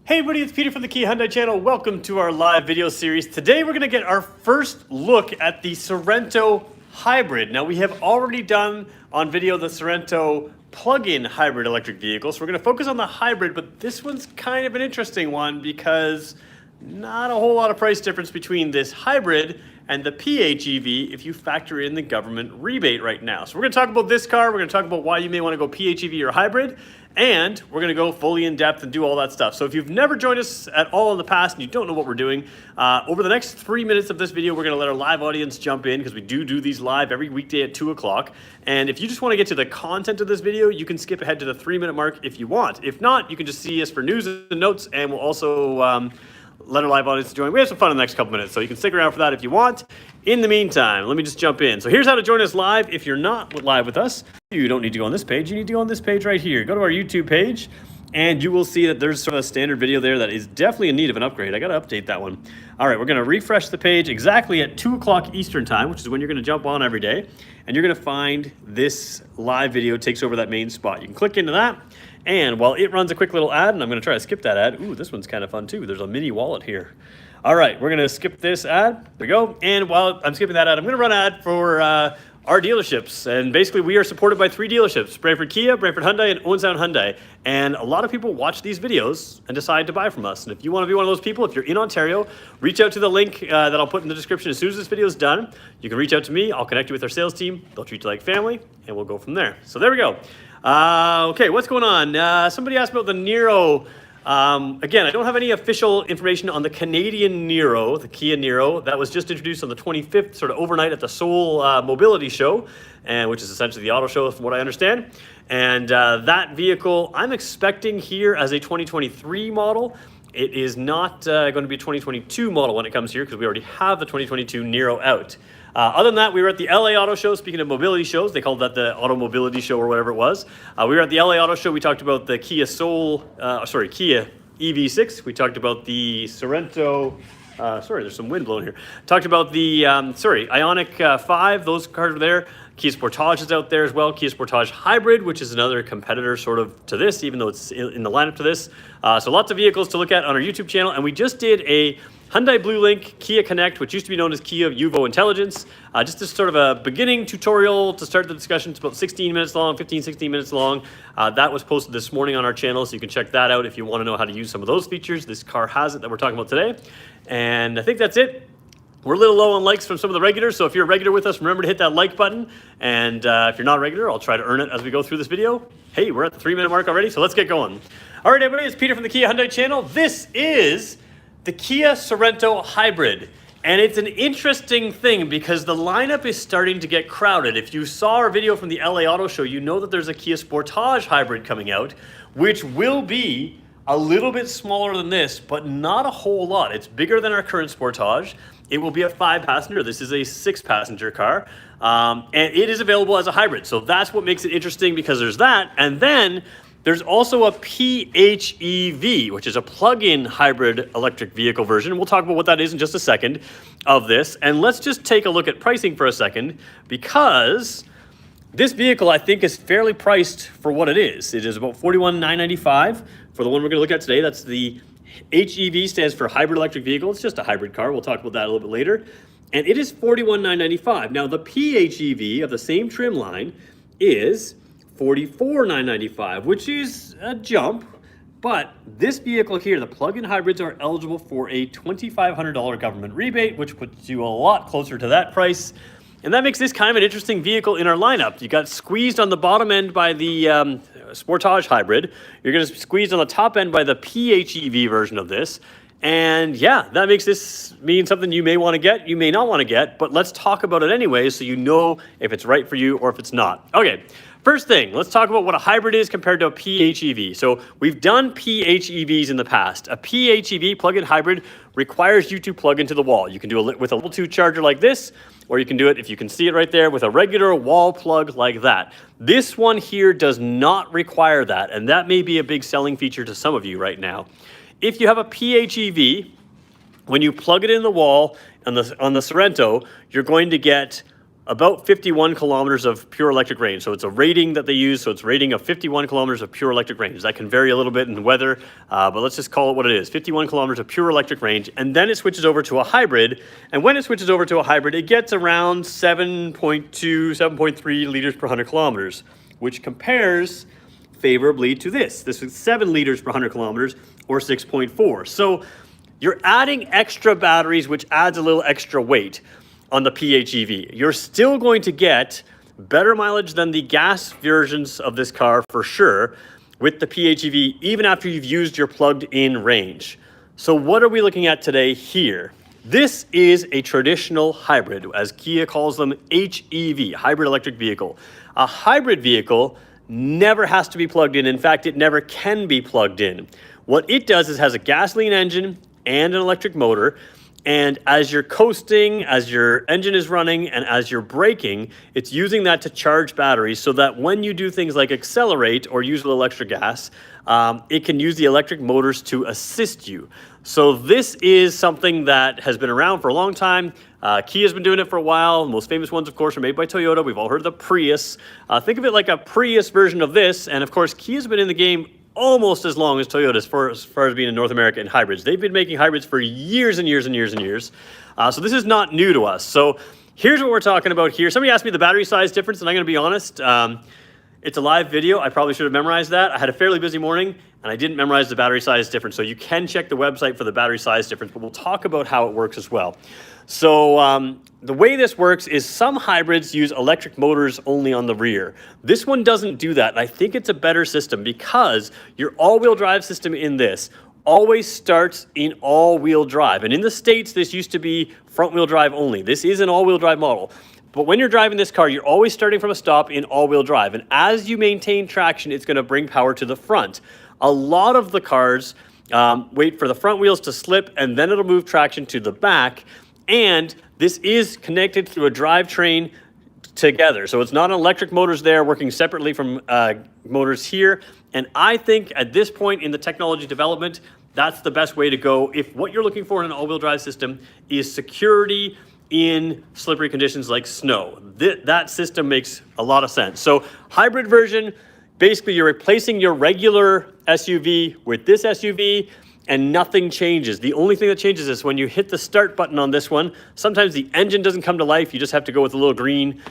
Hey everybody, it's Peter from the Kia Hyundai channel. Welcome to our live video series. Today we're going to get our first look at the Sorento Hybrid. Now we have already done on video the Sorento plug-in hybrid electric vehicle, so we're going to focus on the hybrid, but this one's kind of an interesting one because not a whole lot of price difference between this hybrid and the PHEV if you factor in the government rebate right now. So we're going to talk about this car, we're going to talk about why you may want to go PHEV or hybrid, and we're going to go fully in depth and do all that stuff. So if you've never joined us at all in the past and you don't know what we're doing, over the next 3 minutes of this video, we're going to let our live audience jump in because we do these live every weekday at 2 o'clock. And if you just want to get to the content of this video, you can skip ahead to the 3-minute mark if you want. If not, you can just see us for news and notes, and we'll also let our live audience join. We have some fun in the next couple minutes, so you can stick around for that if you want. In the meantime, let me just jump in. So here's how to join us live. If you're not live with us, you don't need to go on this page. You need to go on this page right here. Go to our YouTube page, and you will see that there's sort of a standard video there that is definitely in need of an upgrade. I got to update that one. All right, we're going to refresh the page exactly at 2 o'clock Eastern time, which is when you're going to jump on every day, and you're going to find this live video takes over that main spot. You can click into that. And while it runs a quick little ad, and I'm going to try to skip that ad. Ooh, this one's kind of fun too. There's a mini wallet here. All right, we're going to skip this ad. There we go. And while I'm skipping that ad, I'm going to run an ad for our dealerships. And basically, we are supported by 3 dealerships: Brantford Kia, Brantford Hyundai, and Owen Sound Hyundai. And a lot of people watch these videos and decide to buy from us. And if you want to be one of those people, if you're in Ontario, reach out to the link that I'll put in the description as soon as this video is done. You can reach out to me. I'll connect you with our sales team. They'll treat you like family, and we'll go from there. So there we go. Okay, what's going on? Somebody asked about the Niro. Again, I don't have any official information on the Canadian Niro, the Kia Niro. That was just introduced on the 25th, sort of overnight at the Seoul Mobility Show, and which is essentially the auto show from what I understand. And that vehicle, I'm expecting here as a 2023 model. It is not going to be a 2022 model when it comes here because we already have the 2022 Niro out. Other than that, we were at the LA Auto Show. Speaking of mobility shows, they called that the Auto Mobility Show or whatever it was. We were at the LA Auto Show. We talked about the Kia Kia EV6. We talked about the Sorento. Sorry, there's some wind blowing here. Talked about the Ioniq 5. Those cars were there. Kia Sportage is out there as well. Kia Sportage Hybrid, which is another competitor sort of to this, even though it's in the lineup to this. So lots of vehicles to look at on our YouTube channel. And we just did a Hyundai Blue Link Kia Connect, which used to be known as Kia Yuvo Intelligence. Just as sort of a beginning tutorial to start the discussion. It's about 16 minutes long, 16 minutes long. That was posted this morning on our channel, so you can check that out if you want to know how to use some of those features. This car has it that we're talking about today. And I think that's it. We're a little low on likes from some of the regulars, so if you're a regular with us, remember to hit that like button. And if you're not a regular, I'll try to earn it as we go through this video. Hey, we're at the 3-minute mark already, so let's get going. All right, everybody, it's Peter from the Kia Hyundai channel. This is the Kia Sorento Hybrid. And it's an interesting thing because the lineup is starting to get crowded. If you saw our video from the LA Auto Show, you know that there's a Kia Sportage Hybrid coming out, which will be a little bit smaller than this, but not a whole lot. It's bigger than our current Sportage. It will be a 5-passenger. This is a 6-passenger car. And it is available as a hybrid. So that's what makes it interesting because there's that. And then there's also a PHEV, which is a plug-in hybrid electric vehicle version. And we'll talk about what that is in just a second of this. And let's just take a look at pricing for a second because this vehicle, I think, is fairly priced for what it is. It is about $41,995 for the one we're going to look at today. That's the HEV, stands for hybrid electric vehicle. It's just a hybrid car. We'll talk about that a little bit later. And it is $41,995. Now, the PHEV of the same trim line is $44,995, which is a jump. But this vehicle here, the plug-in hybrids, are eligible for a $2,500 government rebate, which puts you a lot closer to that price. And that makes this kind of an interesting vehicle in our lineup. You got squeezed on the bottom end by the Sportage Hybrid. You're going to squeeze on the top end by the PHEV version of this. And yeah, that makes this mean something you may want to get, you may not want to get, but let's talk about it anyway so you know if it's right for you or if it's not. Okay, first thing, let's talk about what a hybrid is compared to a PHEV. So we've done PHEVs in the past. A PHEV, plug-in hybrid, requires you to plug into the wall. You can do it with a level 2 charger like this, or you can do it, if you can see it right there, with a regular wall plug like that. This one here does not require that, and that may be a big selling feature to some of you right now. If you have a PHEV, when you plug it in the wall on the Sorento, you're going to get about 51 kilometers of pure electric range. So it's a rating that they use. So it's a rating of 51 kilometers of pure electric range. That can vary a little bit in the weather, but let's just call it what it is, 51 kilometers of pure electric range. And then it switches over to a hybrid. And when it switches over to a hybrid, it gets around 7.2, 7.3 liters per 100 kilometers, which compares favorably to this. This is 7 liters per 100 kilometers or 6.4. So you're adding extra batteries, which adds a little extra weight on the PHEV. You're still going to get better mileage than the gas versions of this car for sure with the PHEV, even after you've used your plugged-in range. So what are we looking at today here? This is a traditional hybrid, as Kia calls them, HEV, hybrid electric vehicle. A hybrid vehicle never has to be plugged in. In fact, it never can be plugged in. What it does is has a gasoline engine and an electric motor. And as you're coasting, as your engine is running, and as you're braking, it's using that to charge batteries so that when you do things like accelerate or use a little extra gas, it can use the electric motors to assist you. So this is something that has been around for a long time. Kia's been doing it for a while. The most famous ones, of course, are made by Toyota. We've all heard of the Prius. Think of it like a Prius version of this. And of course, Kia's been in the game almost as long as Toyota as far as being in North America in hybrids. They've been making hybrids for years and years and years and years. So this is not new to us. So here's what we're talking about here. Somebody asked me the battery size difference, and I'm going to be honest. It's a live video. I probably should have memorized that. I had a fairly busy morning, and I didn't memorize the battery size difference. So you can check the website for the battery size difference, but we'll talk about how it works as well. So the way this works is some hybrids use electric motors only on the rear. This one doesn't do that, and I think it's a better system because your all-wheel drive system in this always starts in all-wheel drive. And in the States, this used to be front-wheel drive only. This is an all-wheel drive model. But when you're driving this car, you're always starting from a stop in all-wheel drive. And as you maintain traction, it's going to bring power to the front. A lot of the cars wait for the front wheels to slip, and then it'll move traction to the back. And this is connected through a drivetrain together. So it's not electric motors there working separately from motors here. And I think at this point in the technology development, that's the best way to go if what you're looking for in an all-wheel drive system is security in slippery conditions like snow. That system makes a lot of sense. So hybrid version, basically you're replacing your regular SUV with this SUV, and nothing changes. The only thing that changes is when you hit the start button on this one, sometimes the engine doesn't come to life. You just have to go with a little green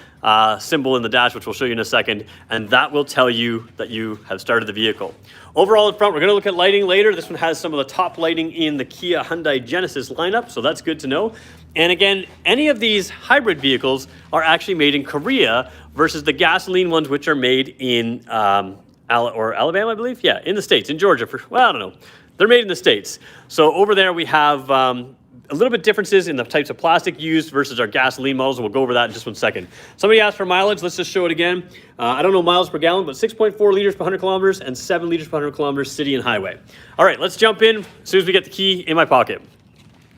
symbol in the dash, which we'll show you in a second, and that will tell you that you have started the vehicle. Overall in front, we're gonna look at lighting later. This one has some of the top lighting in the Kia Hyundai Genesis lineup, so that's good to know. And again, any of these hybrid vehicles are actually made in Korea versus the gasoline ones, which are made in Alabama, I believe? Yeah, in the States, in Georgia, well, I don't know. They're made in the States. So over there we have a little bit differences in the types of plastic used versus our gasoline models, and we'll go over that in just 1 second. Somebody asked for mileage. Let's just show it again. I don't know miles per gallon, but 6.4 liters per 100 kilometers and 7 liters per 100 kilometers city and highway. All right, let's jump in as soon as we get the key in my pocket.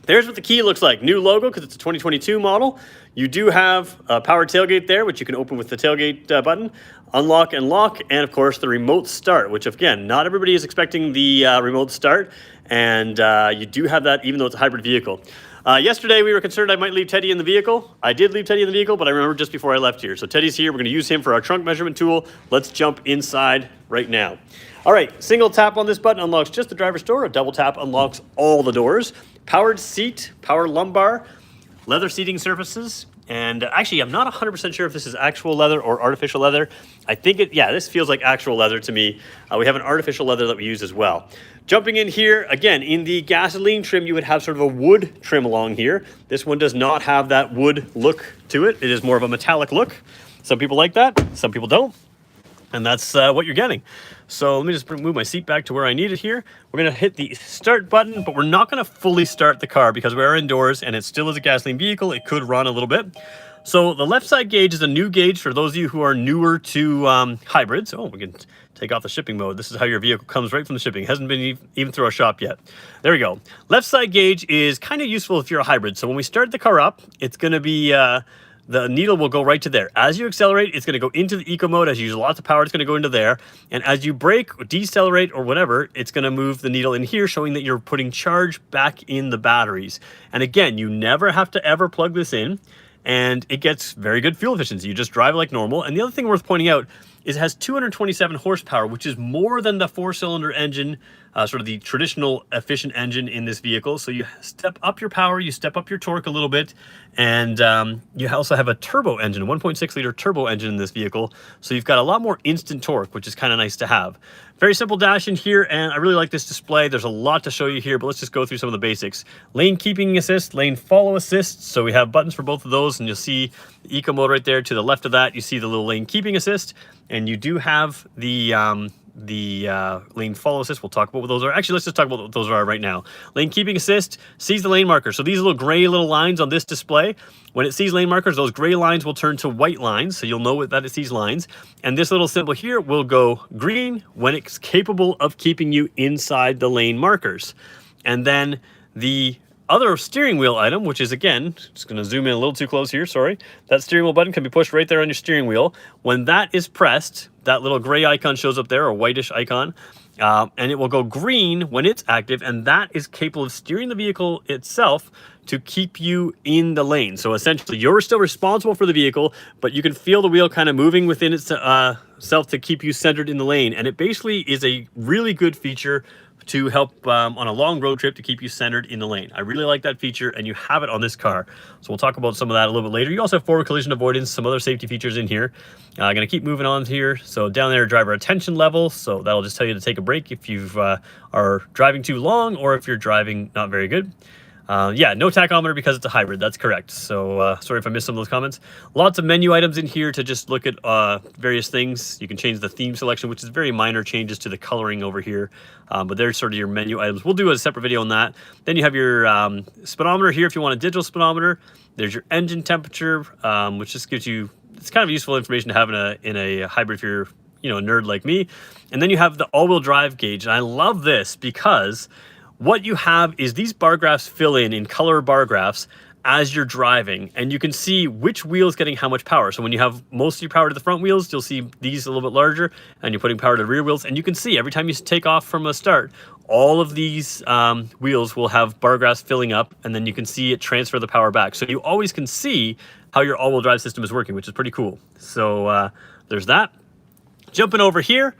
There's what the key looks like. New logo because it's a 2022 model. You do have a power tailgate there, which you can open with the tailgate button, unlock and lock, and of course the remote start, which again, not everybody is expecting the remote start, and you do have that even though it's a hybrid vehicle. Yesterday we were concerned I might leave Teddy in the vehicle. I did leave Teddy in the vehicle, but I remember just before I left here. So Teddy's here. We're going to use him for our trunk measurement tool. Let's jump inside right now. All right, single tap on this button unlocks just the driver's door. A double tap unlocks all the doors. Powered seat, power lumbar, leather seating surfaces. And actually, I'm not 100% sure if this is actual leather or artificial leather. I think this feels like actual leather to me. We have an artificial leather that we use as well. Jumping in here, again, in the gasoline trim, you would have sort of a wood trim along here. This one does not have that wood look to it. It is more of a metallic look. Some people like that, some people don't. And that's what you're getting. So let me just move my seat back to where I need it here. We're going to hit the start button, but we're not going to fully start the car because we are indoors and it still is a gasoline vehicle. It could run a little bit. So the left side gauge is a new gauge for those of you who are newer to hybrids. Oh, we can take off the shipping mode. This is how your vehicle comes right from the shipping. It hasn't been even through our shop yet. There we go. Left side gauge is kind of useful if you're a hybrid. So when we start the car up, it's going to be... the needle will go right to there. As you accelerate, it's going to go into the eco mode. As you use lots of power, it's going to go into there. And as you brake, decelerate, or whatever, it's going to move the needle in here, showing that you're putting charge back in the batteries. And again, you never have to ever plug this in. and it gets very good fuel efficiency. You just drive like normal. And the other thing worth pointing out is it has 227 horsepower, which is more than the 4-cylinder engine, sort of the traditional efficient engine in this vehicle. So you step up your power, you step up your torque a little bit, and you also have a turbo engine, a 1.6 liter turbo engine in this vehicle. So you've got a lot more instant torque, which is kind of nice to have. Very simple dash in here, and I really like this display. There's a lot to show you here, but let's just go through some of the basics. Lane keeping assist, lane follow assist. So we have buttons for both of those, and you'll see the eco mode right there. To the left of that, you see the little lane keeping assist, and you do have the lane follow assist. We'll talk about what those are. Actually, let's just talk about what those are right now. Lane keeping assist sees the lane marker. So these little gray little lines on this display, when it sees lane markers, those gray lines will turn to white lines. So you'll know that it sees lines. And this little symbol here will go green when it's capable of keeping you inside the lane markers. And then the other steering wheel item, which is, again, just going to zoom in a little too close here, sorry. That steering wheel button can be pushed right there on your steering wheel. When that is pressed, that little gray icon shows up there, or whitish icon, and it will go green when it's active, and that is capable of steering the vehicle itself to keep you in the lane. So essentially, you're still responsible for the vehicle, but you can feel the wheel kind of moving within itself to keep you centered in the lane. And it basically is a really good feature to help on a long road trip to keep you centered in the lane. I really like that feature, and you have it on this car. So we'll talk about some of that a little bit later. You also have forward collision avoidance, some other safety features in here. I'm gonna keep moving on here. So down there, driver attention level. So that'll just tell you to take a break if you are driving too long, or if you're driving not very good. Yeah, no tachometer because it's a hybrid. That's correct. So sorry if I missed some of those comments. Lots of menu items in here to just look at various things. You can change the theme selection, which is very minor changes to the coloring over here. But there's sort of your menu items. We'll do a separate video on that. Then you have your speedometer here if you want a digital speedometer. There's your engine temperature, which just gives you, it's kind of useful information to have in a hybrid if you're a nerd like me. And then you have the all-wheel drive gauge. And I love this because what you have is these bar graphs fill in color bar graphs as you're driving, and you can see which wheel is getting how much power. So when you have most of your power to the front wheels, you'll see these a little bit larger, and you're putting power to the rear wheels, and you can see every time you take off from a start, all of these wheels will have bar graphs filling up, and then you can see it transfer the power back. So you always can see how your all-wheel drive system is working, which is pretty cool. So there's that. Jumping over here,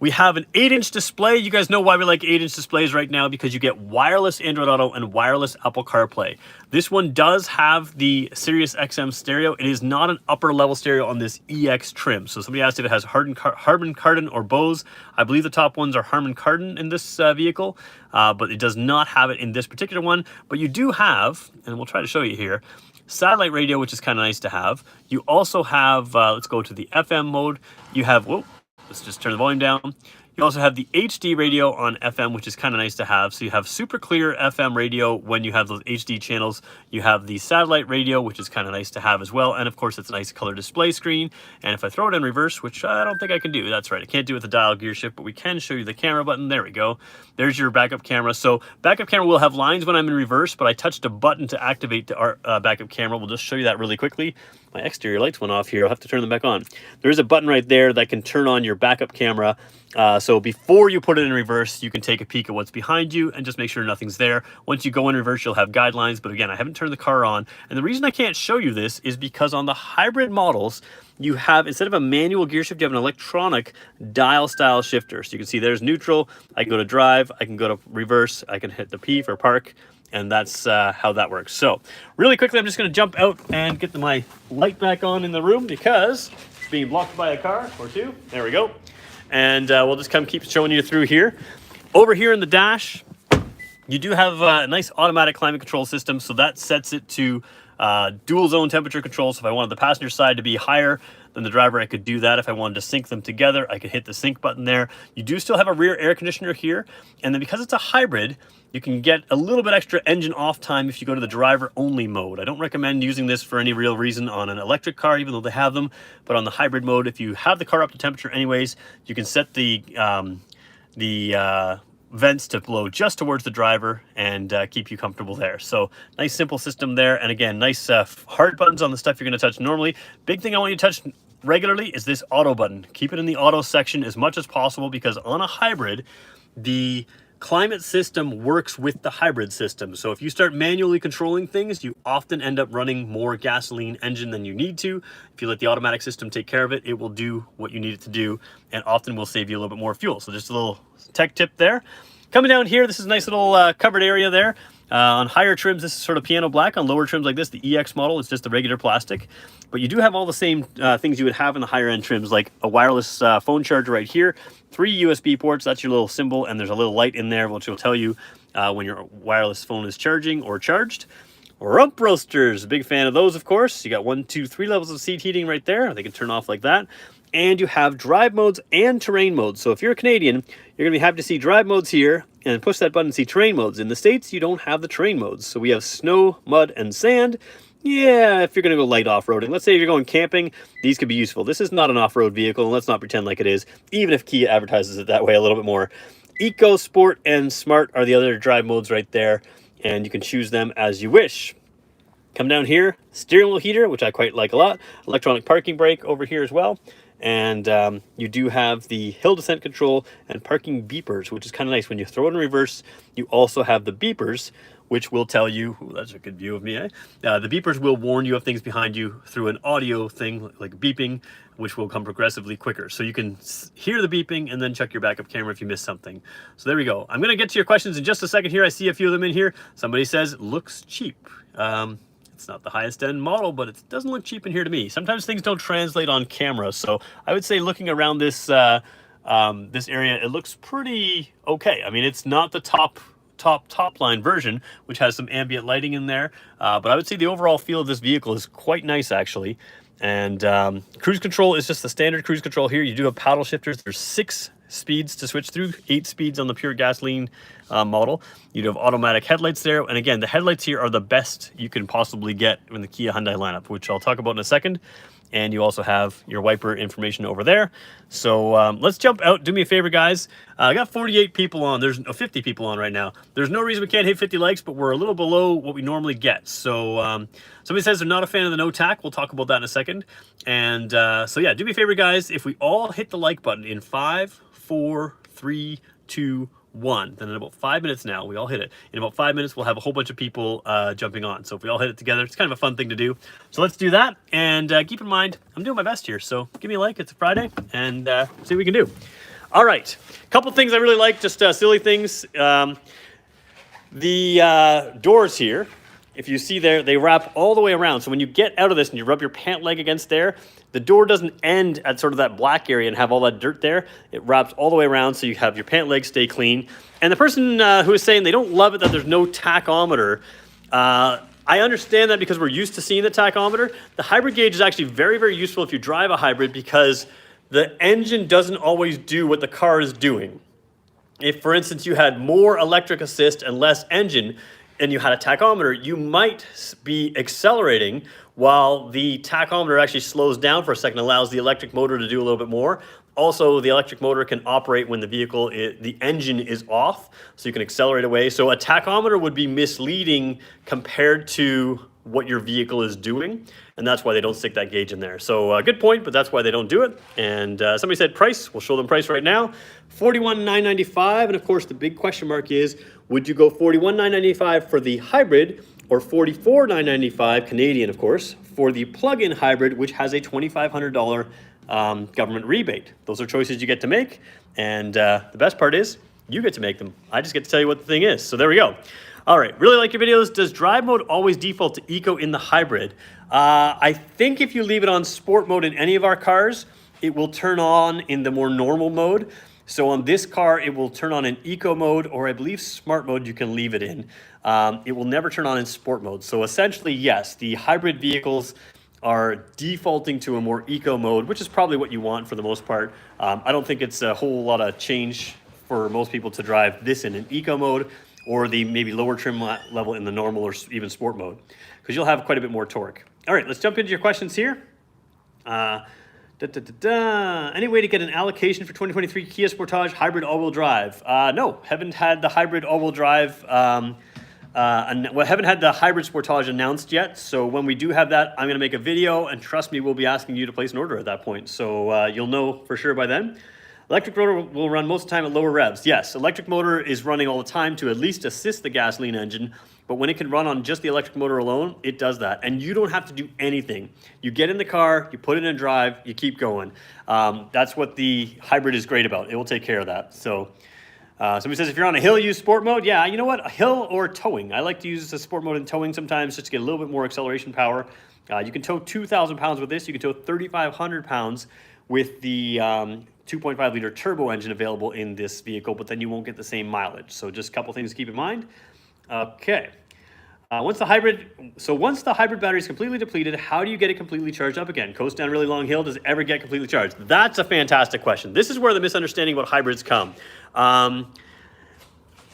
we have an 8-inch display. You guys know why we like 8-inch displays right now, because you get wireless Android Auto and wireless Apple CarPlay. This one does have the Sirius XM stereo. It is not an upper level stereo on this EX trim. So somebody asked if it has Harman Kardon or Bose. I believe the top ones are Harman Kardon in this vehicle, but it does not have it in this particular one. But you do have, and we'll try to show you here, satellite radio, which is kind of nice to have. You also have, let's go to the FM mode. You have, whoa, let's just turn the volume down. You also have the HD radio on FM, which is kind of nice to have. So you have super clear FM radio when you have those HD channels. You have the satellite radio, which is kind of nice to have as well. And of course, it's a nice color display screen. And if I throw it in reverse, which I don't think I can do, that's right, I can't do it with the dial gear shift, but we can show you the camera button. There we go. There's your backup camera. So backup camera will have lines when I'm in reverse, but I touched a button to activate the backup camera. We'll just show you that really quickly. My exterior lights went off here. I'll have to turn them back on. There is a button right there that can turn on your backup camera. So before you put it in reverse, you can take a peek at what's behind you and just make sure nothing's there. Once you go in reverse, you'll have guidelines. But again, I haven't turned the car on. And the reason I can't show you this is because on the hybrid models, you have, instead of a manual gear shift, you have an electronic dial style shifter. So you can see there's neutral. I can go to drive. I can go to reverse. I can hit the P for park. And that's how that works. So really quickly, I'm just going to jump out and get my light back on in the room because it's being blocked by a car or two. There we go. And we'll just keep showing you through here. Over here in the dash, you do have a nice automatic climate control system. So that sets it to dual zone temperature control. So if I wanted the passenger side to be higher than the driver, I could do that. If I wanted to sync them together, I could hit the sync button there. You do still have a rear air conditioner here. And then because it's a hybrid, you can get a little bit extra engine off time if you go to the driver only mode. I don't recommend using this for any real reason on an electric car, even though they have them. But on the hybrid mode, if you have the car up to temperature anyways, you can set the vents to blow just towards the driver and keep you comfortable there. So nice simple system there. And again, nice hard buttons on the stuff you're going to touch normally. Big thing I want you to touch regularly is this auto button. Keep it in the auto section as much as possible, because on a hybrid, the climate system works with the hybrid system. So if you start manually controlling things, you often end up running more gasoline engine than you need to. If you let the automatic system take care of it, it will do what you need it to do, and often will save you a little bit more fuel. So just a little tech tip there. Coming down here, this is a nice little covered area there. On higher trims, this is sort of piano black. On lower trims like this, the EX model, it's just the regular plastic. But you do have all the same things you would have in the higher end trims, like a wireless phone charger right here, 3 USB ports, that's your little symbol, and there's a little light in there which will tell you when your wireless phone is charging or charged. Rump roasters, big fan of those, of course. You got 1, 2, 3 levels of seat heating right there. They can turn off like that. And you have drive modes and terrain modes. So if you're a Canadian, you're gonna be happy to see drive modes here, and push that button and see terrain modes. In the States, you don't have the terrain modes. So we have snow, mud, and sand. Yeah, if you're gonna go light off-roading. Let's say you're going camping, these could be useful. This is not an off-road vehicle, and let's not pretend like it is, even if Kia advertises it that way a little bit more. Eco, Sport, and Smart are the other drive modes right there, and you can choose them as you wish. Come down here, steering wheel heater, which I quite like a lot. Electronic parking brake over here as well. And you do have the hill descent control and parking beepers, which is kind of nice. When you throw it in reverse, you also have the beepers, which will tell you, ooh, that's a good view of me, eh? The beepers will warn you of things behind you through an audio thing, like beeping, which will come progressively quicker. So you can hear the beeping and then check your backup camera if you miss something. So there we go. I'm gonna get to your questions in just a second here. I see a few of them in here. Somebody says, looks cheap. It's not the highest end model, but it doesn't look cheap in here to me. Sometimes things don't translate on camera. So I would say looking around this this area, it looks pretty okay. I mean, it's not the top line version, which has some ambient lighting in there. But I would say the overall feel of this vehicle is quite nice, actually. And cruise control is just the standard cruise control here. You do have paddle shifters. There's 6 speeds to switch through, 8 speeds on the pure gasoline model. You do have automatic headlights there. And again, the headlights here are the best you can possibly get in the Kia Hyundai lineup, which I'll talk about in a second. And you also have your wiper information over there. So let's jump out. Do me a favor, guys. I got 48 people on. There's 50 people on right now. There's no reason we can't hit 50 likes, but we're a little below what we normally get. So somebody says they're not a fan of the no tack. We'll talk about that in a second. And so yeah, do me a favor, guys. If we all hit the like button in 5, 4, 3, 2, 1, then in about 5 minutes now, we all hit it. In about 5 minutes, we'll have a whole bunch of people jumping on. So if we all hit it together, it's kind of a fun thing to do. So let's do that. And keep in mind, I'm doing my best here. So give me a like. It's a Friday, and see what we can do. All right. A couple things I really like, just silly things. The doors here, if you see there, they wrap all the way around. So when you get out of this and you rub your pant leg against there, the door doesn't end at sort of that black area and have all that dirt there. It wraps all the way around, so you have your pant legs stay clean. And the person who is saying they don't love it that there's no tachometer, I understand that because we're used to seeing the tachometer. The hybrid gauge is actually very, very useful if you drive a hybrid because the engine doesn't always do what the car is doing. If, for instance, you had more electric assist and less engine, and you had a tachometer, you might be accelerating while the tachometer actually slows down for a second, allows the electric motor to do a little bit more. Also, the electric motor can operate when the engine is off, so you can accelerate away. So a tachometer would be misleading compared to what your vehicle is doing, and that's why they don't stick that gauge in there. So good point, but that's why they don't do it. And somebody said price. We'll show them price right now. $41,995, and of course the big question mark is, would you go $41,995 for the hybrid or $44,995 Canadian, of course, for the plug-in hybrid, which has a $2,500 government rebate? Those are choices you get to make, and the best part is you get to make them. I just get to tell you what the thing is. So there we go. All right, really like your videos. Does drive mode always default to eco in the hybrid? I think if you leave it on sport mode in any of our cars, it will turn on in the more normal mode. So on this car, it will turn on in eco mode, or I believe smart mode you can leave it in. It will never turn on in sport mode. So essentially, yes, the hybrid vehicles are defaulting to a more eco mode, which is probably what you want for the most part. I don't think it's a whole lot of change for most people to drive this in an eco mode or the maybe lower trim level in the normal or even sport mode, because you'll have quite a bit more torque. All right, let's jump into your questions here. Any way to get an allocation for 2023 Kia Sportage hybrid all-wheel drive? No, haven't had the hybrid all-wheel drive. Haven't had the hybrid Sportage announced yet. So when we do have that, I'm going to make a video, and trust me, we'll be asking you to place an order at that point. So you'll know for sure by then. Electric motor will run most of the time at lower revs. Yes, electric motor is running all the time to at least assist the gasoline engine, but when it can run on just the electric motor alone, it does that. And you don't have to do anything. You get in the car, you put it in drive, you keep going. That's what the hybrid is great about. It will take care of that. So somebody says, if you're on a hill, use sport mode. Yeah, you know what? A hill or towing. I like to use the sport mode in towing sometimes just to get a little bit more acceleration power. You can tow 2,000 pounds with this. You can tow 3,500 pounds with the 2.5 liter turbo engine available in this vehicle, but then you won't get the same mileage. So just a couple things to keep in mind. Okay. Once the hybrid battery is completely depleted, how do you get it completely charged up again? Coast down a really long hill, does it ever get completely charged? That's a fantastic question. This is where the misunderstanding about hybrids come.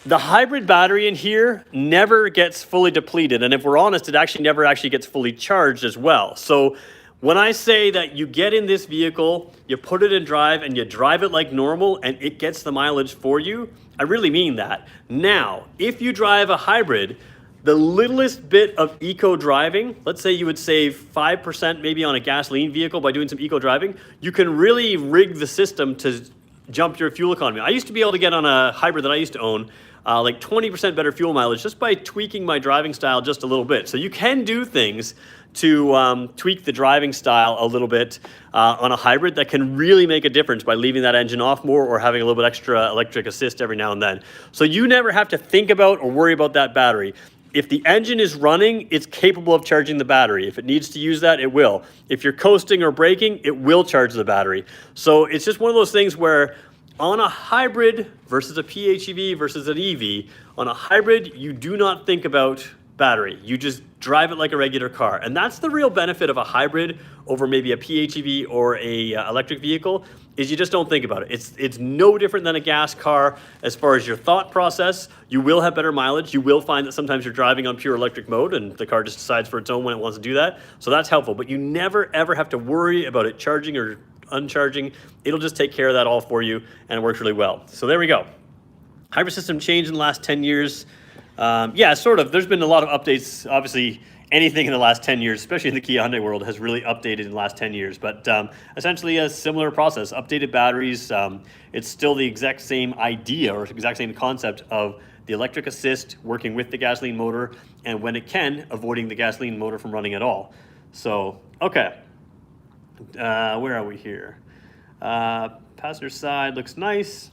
The hybrid battery in here never gets fully depleted, and if we're honest, it actually never gets fully charged as well. So when I say that you get in this vehicle, you put it in drive, and you drive it like normal, and it gets the mileage for you, I really mean that. Now, if you drive a hybrid, the littlest bit of eco driving, let's say you would save 5% maybe on a gasoline vehicle by doing some eco driving, you can really rig the system to jump your fuel economy. I used to be able to get on a hybrid that I used to own, like 20% better fuel mileage just by tweaking my driving style just a little bit. So you can do things to tweak the driving style a little bit on a hybrid that can really make a difference by leaving that engine off more or having a little bit extra electric assist every now and then. So you never have to think about or worry about that battery. If the engine is running, it's capable of charging the battery. If it needs to use that, it will. If you're coasting or braking, it will charge the battery. So it's just one of those things where on a hybrid versus a PHEV versus an EV, on a hybrid, you do not think about battery. You just drive it like a regular car. And that's the real benefit of a hybrid over maybe a PHEV or a electric vehicle, is you just don't think about it. It's no different than a gas car as far as your thought process. You will have better mileage. You will find that sometimes you're driving on pure electric mode and the car just decides for its own when it wants to do that. So that's helpful, but you never ever have to worry about it charging or uncharging. It'll just take care of that all for you, and it works really well. So there we go. Hybrid system changed in the last 10 years. Yeah, sort of. There's been a lot of updates. Obviously, anything in the last 10 years, especially in the Kia Hyundai world, has really updated in the last 10 years. But essentially a similar process, updated batteries. It's still the exact same idea or exact same concept of the electric assist working with the gasoline motor, and when it can, avoiding the gasoline motor from running at all. So, okay. Where are we here? Passenger side looks nice.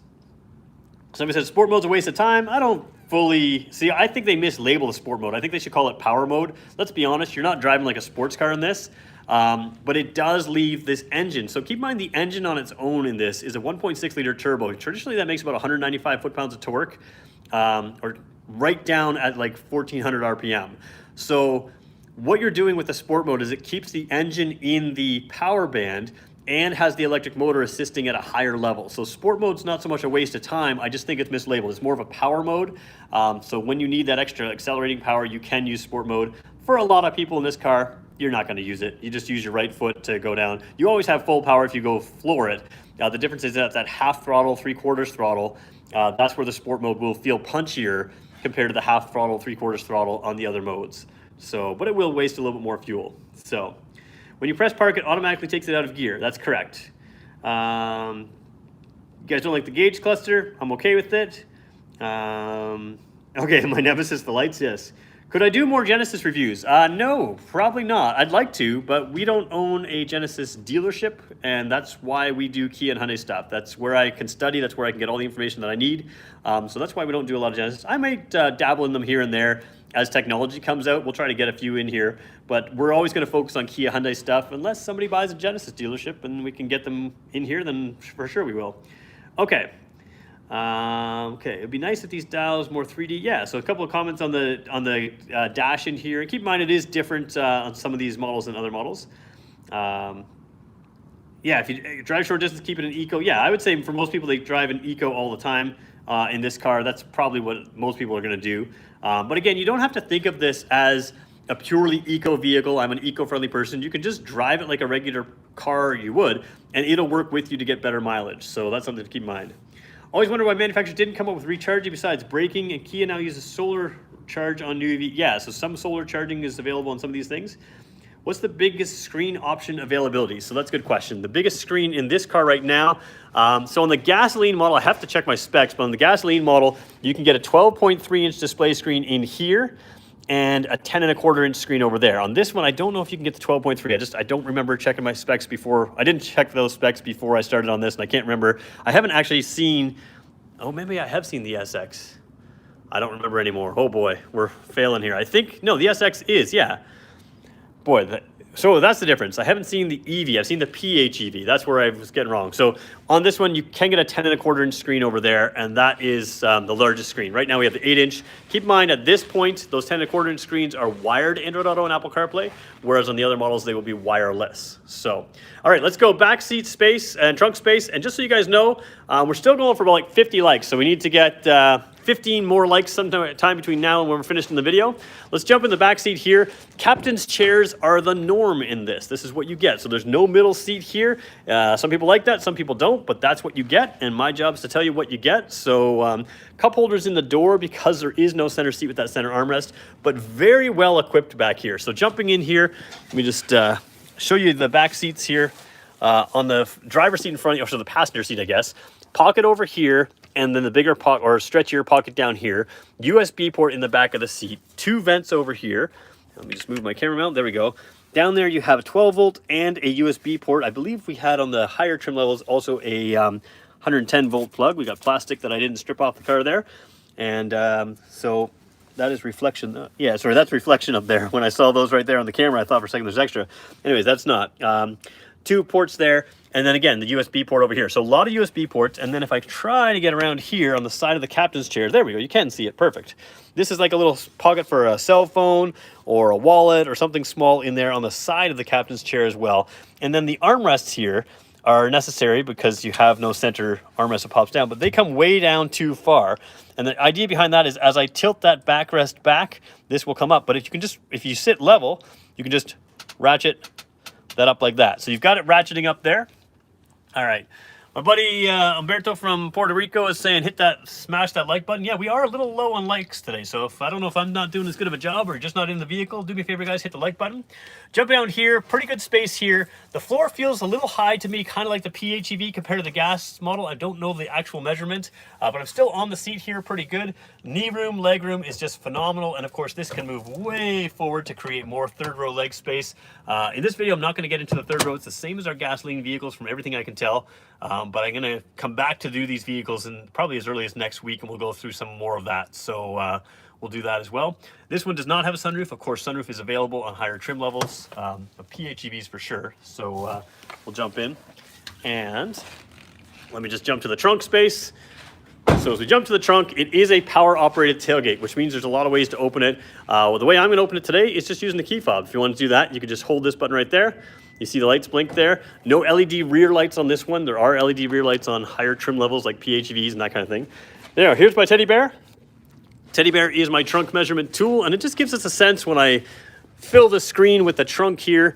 Somebody said sport mode's a waste of time. I don't fully see. I think they mislabel the sport mode. I think they should call it power mode. Let's be honest, you're not driving like a sports car in this, but it does leave this engine. So keep in mind the engine on its own in this is a 1.6 liter turbo. Traditionally that makes about 195 foot-pounds of torque, or right down at like 1400 RPM. So what you're doing with the sport mode is it keeps the engine in the power band and has the electric motor assisting at a higher level. So sport mode's not so much a waste of time, I just think it's mislabeled. It's more of a power mode. So when you need that extra accelerating power, you can use sport mode. For a lot of people in this car, you're not gonna use it. You just use your right foot to go down. You always have full power if you go floor it. The difference is that half throttle, 3/4 throttle, that's where the sport mode will feel punchier compared to the half throttle, 3/4 throttle on the other modes. So, but it will waste a little bit more fuel. So, when you press park, it automatically takes it out of gear. That's correct. You guys don't like the gauge cluster? I'm okay with it. Okay, my nemesis, the lights, yes. Could I do more Genesis reviews? No, probably not. I'd like to, but we don't own a Genesis dealership, and that's why we do Kia and Hyundai stuff. That's where I can study. That's where I can get all the information that I need. So that's why we don't do a lot of Genesis. I might dabble in them here and there. As technology comes out, we'll try to get a few in here, but we're always going to focus on Kia Hyundai stuff unless somebody buys a Genesis dealership and we can get them in here, then for sure we will. Okay. Okay, it'd be nice if these dials more 3D. Yeah, so a couple of comments on the dash in here. And keep in mind it is different on some of these models than other models. Yeah, if you drive short distance, keep it in eco. Yeah, I would say for most people, they drive in eco all the time. In this car, that's probably what most people are going to do. But again, you don't have to think of this as a purely eco vehicle. I'm an eco-friendly person. You can just drive it like a regular car you would, and it'll work with you to get better mileage. So that's something to keep in mind. Always wonder why manufacturers didn't come up with recharging besides braking, and Kia now uses solar charge on new EV. Yeah, so some solar charging is available on some of these things. What's the biggest screen option availability? So that's a good question. The biggest screen in this car right now, so on the gasoline model, I have to check my specs, but on the gasoline model, you can get a 12.3-inch display screen in here and a 10.25-inch screen over there. On this one, I don't know if you can get the 12.3. I don't remember checking my specs before. I didn't check those specs before I started on this, and I can't remember. I haven't actually seen, oh, maybe I have seen the SX. I don't remember anymore. Oh boy, we're failing here. I think, no, the SX is, yeah. Boy, so that's the difference. I haven't seen the EV. I've seen the PHEV. That's where I was getting wrong. So on this one, you can get a 10.25-inch screen over there, and that is the largest screen. Right now, we have the 8-inch. Keep in mind, at this point, those 10.25-inch screens are wired Android Auto and Apple CarPlay, whereas on the other models, they will be wireless. So, all right, let's go back seat space and trunk space. And just so you guys know, we're still going for about like 50 likes. So we need to get 15 more likes sometime between now and when we're finished in the video. Let's jump in the back seat here. Captain's chairs are the norm in this. This is what you get. So there's no middle seat here. Some people like that, some people don't, but that's what you get. And my job is to tell you what you get. So cup holders in the door because there is no center seat with that center armrest, but very well equipped back here. So jumping in here, let me just show you the back seats here. On the driver's seat in front, or so the passenger seat, I guess. Pocket over here, and then the bigger pocket or stretchier pocket down here. USB port in the back of the seat. 2 vents over here. Let me just move my camera mount. There we go. Down there you have a 12 volt and a USB port. I believe we had on the higher trim levels also a 110 volt plug. We got plastic that I didn't strip off the car there. And so that is reflection. Yeah, sorry, that's reflection up there. When I saw those right there on the camera, I thought for a second there's extra. Anyways, that's not. 2 ports there. And then again, the USB port over here. So a lot of USB ports. And then if I try to get around here on the side of the captain's chair, there we go. You can see it. Perfect. This is like a little pocket for a cell phone or a wallet or something small in there on the side of the captain's chair as well. And then the armrests here are necessary because you have no center armrest that pops down, but they come way down too far. And the idea behind that is as I tilt that backrest back, this will come up. But if you sit level, you can just ratchet that up like that. So you've got it ratcheting up there. All right. My buddy Umberto from Puerto Rico is saying smash that like button. Yeah, we are a little low on likes today, so I don't know if I'm not doing as good of a job or just not in the vehicle, do me a favor, guys, hit the like button. Jump down here, pretty good space here. The floor feels a little high to me, kind of like the PHEV compared to the gas model. I don't know the actual measurement, but I'm still on the seat here pretty good. Knee room, leg room is just phenomenal, and of course this can move way forward to create more third row leg space. In this video, I'm not going to get into the third row. It's the same as our gasoline vehicles from everything I can tell. But I'm going to come back to do these vehicles probably as early as next week, and we'll go through some more of that. So we'll do that as well. This one does not have a sunroof. Of course, sunroof is available on higher trim levels, PHEVs for sure. So we'll jump in. And let me just jump to the trunk space. So as we jump to the trunk, it is a power-operated tailgate, which means there's a lot of ways to open it. Well, the way I'm going to open it today is just using the key fob. If you want to do that, you can just hold this button right there. You see the lights blink there. No LED rear lights on this one. There are LED rear lights on higher trim levels like PHEVs and that kind of thing. There, here's my teddy bear. Teddy bear is my trunk measurement tool, and it just gives us a sense when I fill the screen with the trunk here.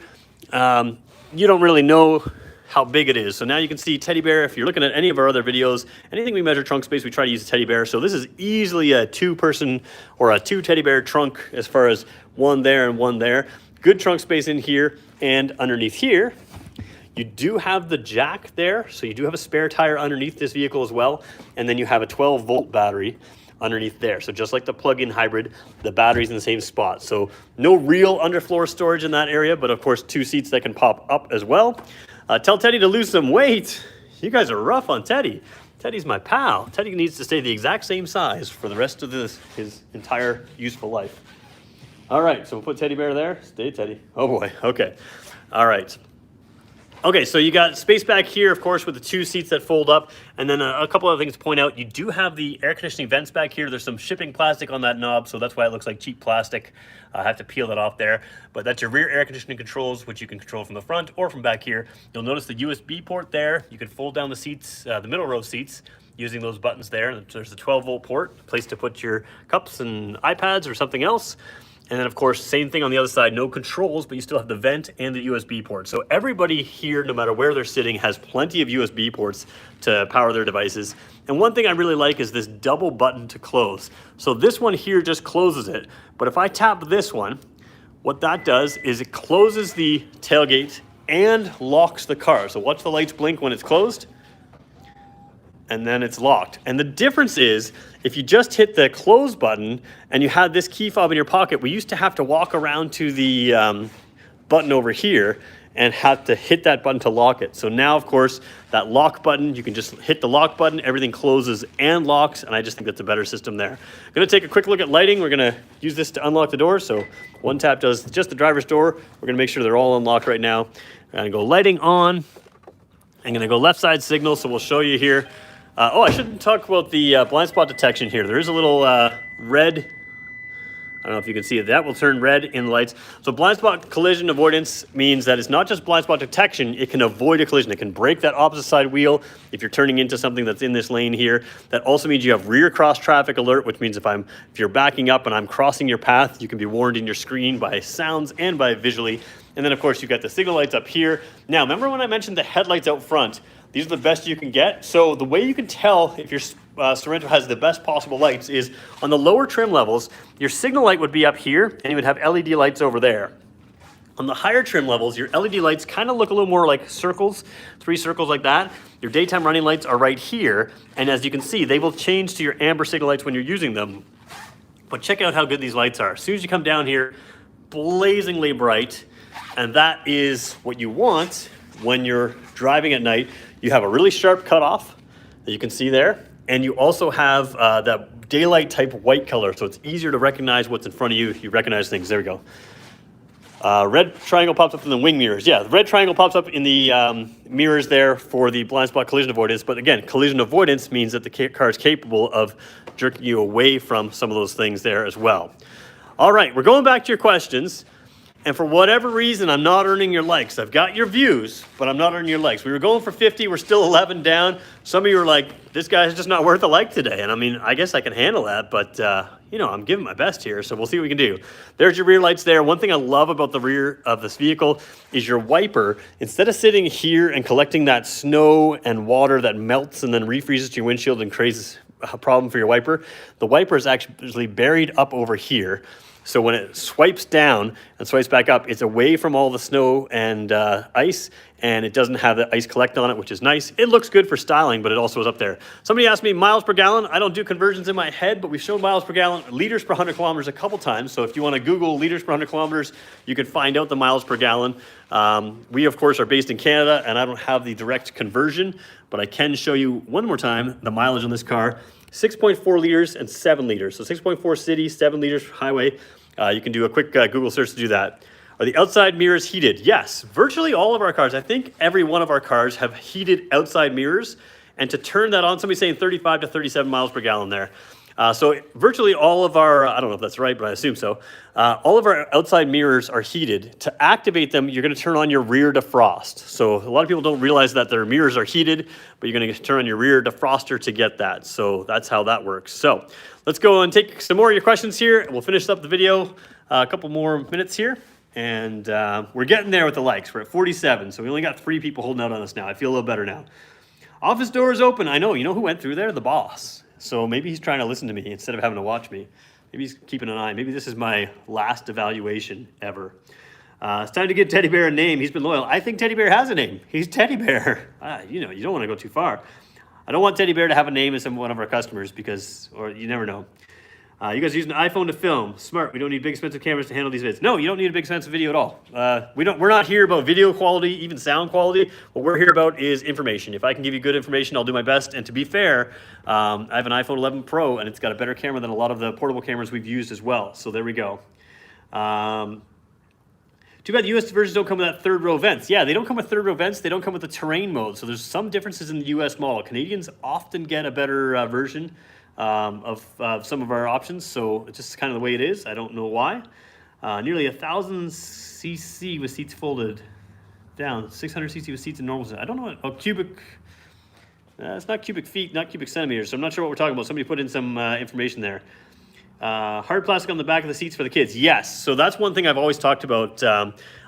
You don't really know how big it is. So now you can see teddy bear. If you're looking at any of our other videos, anything we measure trunk space, we try to use a teddy bear. So this is easily a 2-person or a 2 teddy bear trunk as far as one there and one there. Good trunk space in here. And underneath here, you do have the jack there. So you do have a spare tire underneath this vehicle as well. And then you have a 12-volt battery underneath there. So just like the plug-in hybrid, the battery's in the same spot. So no real underfloor storage in that area, but of course 2 seats that can pop up as well. Tell Teddy to lose some weight. You guys are rough on Teddy. Teddy's my pal. Teddy needs to stay the exact same size for the rest of his entire useful life. All right, so we'll put teddy bear there. Stay Teddy. Oh boy, okay. All right. Okay, so you got space back here, of course, with the 2 seats that fold up. And then a couple other things to point out. You do have the air conditioning vents back here. There's some shipping plastic on that knob, so that's why it looks like cheap plastic. I have to peel that off there. But that's your rear air conditioning controls, which you can control from the front or from back here. You'll notice the USB port there. You can fold down the seats, the middle row seats, using those buttons there. There's the 12-volt port, a place to put your cups and iPads or something else. And then, of course, same thing on the other side, no controls, but you still have the vent and the USB port. So everybody here, no matter where they're sitting, has plenty of USB ports to power their devices. And one thing I really like is this double button to close. So this one here just closes it. But if I tap this one, What that does is it closes the tailgate and locks the car. So watch the lights blink when it's closed, and then it's locked. And the difference is, if you just hit the close button and you had this key fob in your pocket, we used to have to walk around to the button over here and have to hit that button to lock it. So now, of course, that lock button, you can just hit the lock button, everything closes and locks, and I just think that's a better system there. I'm gonna take a quick look at lighting. We're gonna use this to unlock the door. So one tap does just the driver's door. We're gonna make sure they're all unlocked right now. I'm gonna go lighting on. I'm gonna go left side signal, so we'll show you here. Oh, I shouldn't talk about the blind spot detection here. There is a little red, I don't know if you can see it, that will turn red in the lights. So blind spot collision avoidance means that it's not just blind spot detection, it can avoid a collision. It can brake that opposite side wheel if you're turning into something that's in this lane here. That also means you have rear cross traffic alert, which means if you're backing up and I'm crossing your path, you can be warned in your screen by sounds and by visually. And then of course you've got the signal lights up here. Now, remember when I mentioned the headlights out front? These are the best you can get. So the way you can tell if your Sorento has the best possible lights is on the lower trim levels, your signal light would be up here and you would have LED lights over there. On the higher trim levels, your LED lights kind of look a little more like circles, 3 circles like that. Your daytime running lights are right here. And as you can see, they will change to your amber signal lights when you're using them. But check out how good these lights are. As soon as you come down here, blazingly bright. And that is what you want when you're driving at night. You have a really sharp cutoff that you can see there. And you also have that daylight type white color, so it's easier to recognize what's in front of you. You recognize things. There we go. Red triangle pops up in the wing mirrors. Yeah, the red triangle pops up in the mirrors there for the blind spot collision avoidance. But again, collision avoidance means that the car is capable of jerking you away from some of those things there as well. All right, we're going back to your questions. And for whatever reason, I'm not earning your likes. I've got your views, but I'm not earning your likes. We were going for 50. We're still 11 down. Some of you are like, this guy's just not worth a like today. And I mean, I guess I can handle that, but you know, I'm giving my best here, so we'll see what we can do. There's your rear lights there. One thing I love about the rear of this vehicle is your wiper. Instead of sitting here and collecting that snow and water that melts and then refreezes to your windshield and creates a problem for your wiper, the wiper is actually buried up over here. So when it swipes down and swipes back up, it's away from all the snow and ice, and it doesn't have the ice collect on it, which is nice. It looks good for styling, but it also is up there. Somebody asked me miles per gallon. I don't do conversions in my head, but we've shown miles per gallon, liters per 100 kilometers a couple times. So if you want to Google liters per 100 kilometers, you can find out the miles per gallon. We, of course, are based in Canada, and I don't have the direct conversion, but I can show you one more time the mileage on this car. 6.4 liters and 7 liters. So 6.4 city, 7 liters highway. You can do a quick Google search to do that. Are the outside mirrors heated? Yes, virtually all of our cars. I think every one of our cars have heated outside mirrors. And to turn that on, somebody's saying 35 to 37 miles per gallon there. So virtually all of our, I don't know if that's right, but I assume so. All of our outside mirrors are heated. To activate them, you're gonna turn on your rear defrost. So a lot of people don't realize that their mirrors are heated, but you're gonna turn on your rear defroster to get that. So that's how that works. So let's go and take some more of your questions here. We'll finish up the video, a couple more minutes here. And we're getting there with the likes. We're at 47, so we only got 3 people holding out on us now. I feel a little better now. Office door is open. I know, you know who went through there? The boss. So maybe he's trying to listen to me instead of having to watch me. Maybe he's keeping an eye. Maybe this is my last evaluation ever. It's time to give Teddy Bear a name. He's been loyal. I think Teddy Bear has a name. He's Teddy Bear. You know, you don't want to go too far. I don't want Teddy Bear to have a name as one of our customers because, or you never know. You guys are using an iPhone to film. Smart. We don't need big expensive cameras to handle these vids. No, you don't need a big expensive video at all. We're not here about video quality, even sound quality. What we're here about is information. If I can give you good information, I'll do my best. And to be fair, I have an iPhone 11 Pro, and it's got a better camera than a lot of the portable cameras we've used as well. So there we go. Too bad the US versions don't come with that third row vents. Yeah, they don't come with third row vents. They don't come with the terrain mode. So there's some differences in the US model. Canadians often get a better version of some of our options, so it's just kind of the way it is. I don't know why. Nearly 1,000 cc with seats folded down, 600 cc with seats in normal. I don't know what, oh, cubic, it's not cubic feet, not cubic centimeters, so I'm not sure what we're talking about. Somebody put in some information there. Hard plastic on the back of the seats for the kids. Yes, so that's one thing I've always talked about.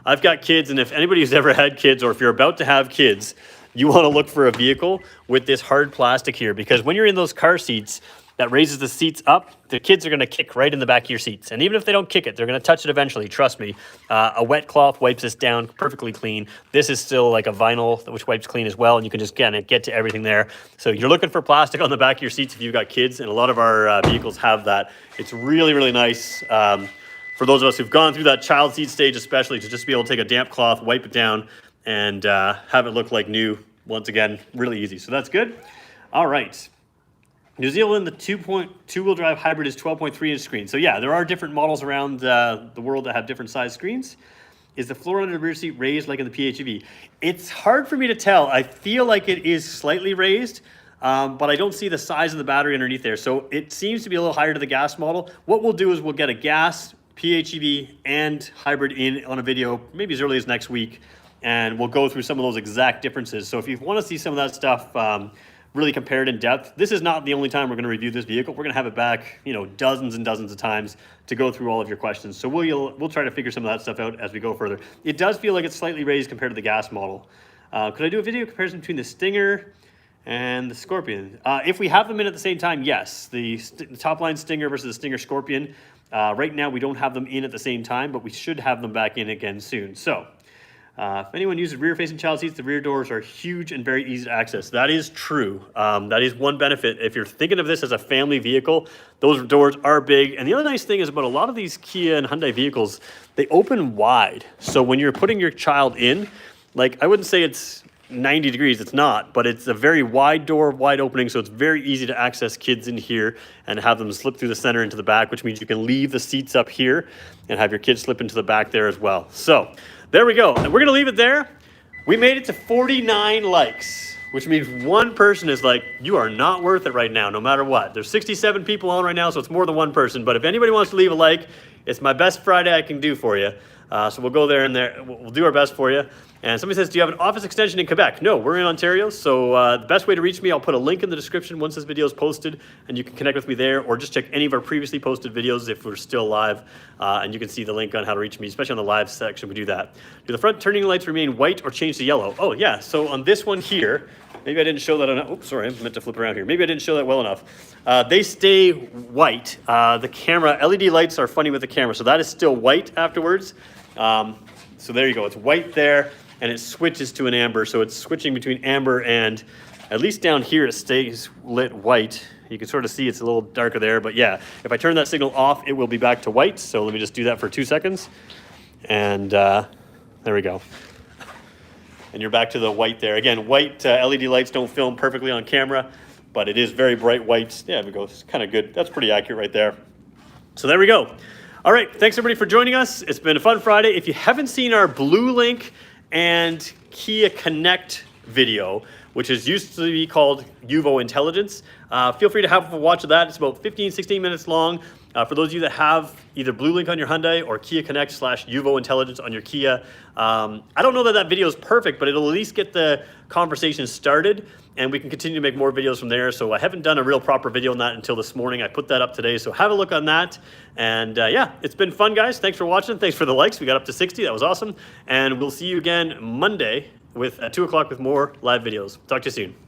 I've got kids, and if anybody who's ever had kids, or if you're about to have kids, you want to look for a vehicle with this hard plastic here, because when you're in those car seats, that raises the seats up, the kids are going to kick right in the back of your seats. And even if they don't kick it, they're going to touch it eventually, trust me. A wet cloth wipes this down perfectly clean. This is still like a vinyl, which wipes clean as well, and you can just get to everything there. So you're looking for plastic on the back of your seats if you've got kids, and a lot of our vehicles have that. It's really, really nice. For those of us who've gone through that child seat stage especially, to just be able to take a damp cloth, wipe it down, and have it look like new. Once again, really easy. So that's good. All right. New Zealand, the 2.2-wheel drive hybrid is 12.3-inch screen. So yeah, there are different models around the world that have different size screens. Is the floor under the rear seat raised like in the PHEV? It's hard for me to tell. I feel like it is slightly raised, but I don't see the size of the battery underneath there. So it seems to be a little higher to the gas model. What we'll do is we'll get a gas, PHEV, and hybrid in on a video, maybe as early as next week, and we'll go through some of those exact differences. So if you want to see some of that stuff really compared in depth, this is not the only time we're going to review this vehicle. We're going to have it back, you know, dozens and dozens of times to go through all of your questions. So we'll try to figure some of that stuff out as we go further. It does feel like it's slightly raised compared to the gas model. Could I do a video comparison between the Stinger and the Scorpion? If we have them in at the same time, yes. The top line Stinger versus the Stinger Scorpion. Right now we don't have them in at the same time, but we should have them back in again soon. So if anyone uses rear-facing child seats, the rear doors are huge and very easy to access. That is true. That is one benefit. If you're thinking of this as a family vehicle, those doors are big. And the other nice thing is about a lot of these Kia and Hyundai vehicles, they open wide. So when you're putting your child in, like I wouldn't say it's 90 degrees, it's not, but it's a very wide door, wide opening, so it's very easy to access kids in here and have them slip through the center into the back, which means you can leave the seats up here and have your kids slip into the back there as well. So there we go. And we're gonna leave it there. We made it to 49 likes, which means one person is like, you are not worth it right now, no matter what. There's 67 people on right now, so it's more than one person. But if anybody wants to leave a like, it's my best Friday I can do for you. So we'll go there and there. We'll do our best for you. And somebody says, do you have an office extension in Quebec? No, we're in Ontario. So the best way to reach me, I'll put a link in the description once this video is posted, and you can connect with me there, or just check any of our previously posted videos if we're still live, and you can see the link on how to reach me, especially on the live section. We do that. Do the front turning lights remain white or change to yellow? Oh yeah, so on this one here, maybe I didn't show that enough. Oops, sorry, I meant to flip around here. Maybe I didn't show that well enough. They stay white. The camera, LED lights are funny with the camera, so that is still white afterwards. So there you go, it's white there, and it switches to an amber, so it's switching between amber and, at least down here, it stays lit white. You can sort of see it's a little darker there, but yeah, if I turn that signal off, it will be back to white, so let me just do that for 2 seconds, and there we go. And you're back to the white there. Again, white LED lights don't film perfectly on camera, but it is very bright white. Yeah, there we go, it's kind of good. That's pretty accurate right there. So there we go. All right, thanks everybody for joining us. It's been a fun Friday. If you haven't seen our Blue Link and Kia Connect video, which is used to be called Yuvo Intelligence, feel free to have a watch of that. It's about 15, 16 minutes long. For those of you that have either Blue Link on your Hyundai or Kia Connect / Yuvo Intelligence on your Kia, I don't know that that video is perfect, but it'll at least get the conversation started, and we can continue to make more videos from there. So I haven't done a real proper video on that until this morning. I put that up today, so have a look on that. And yeah, it's been fun, guys. Thanks for watching. Thanks for the likes. We got up to 60. That was awesome. And we'll see you again Monday with at 2 o'clock with more live videos. Talk to you soon.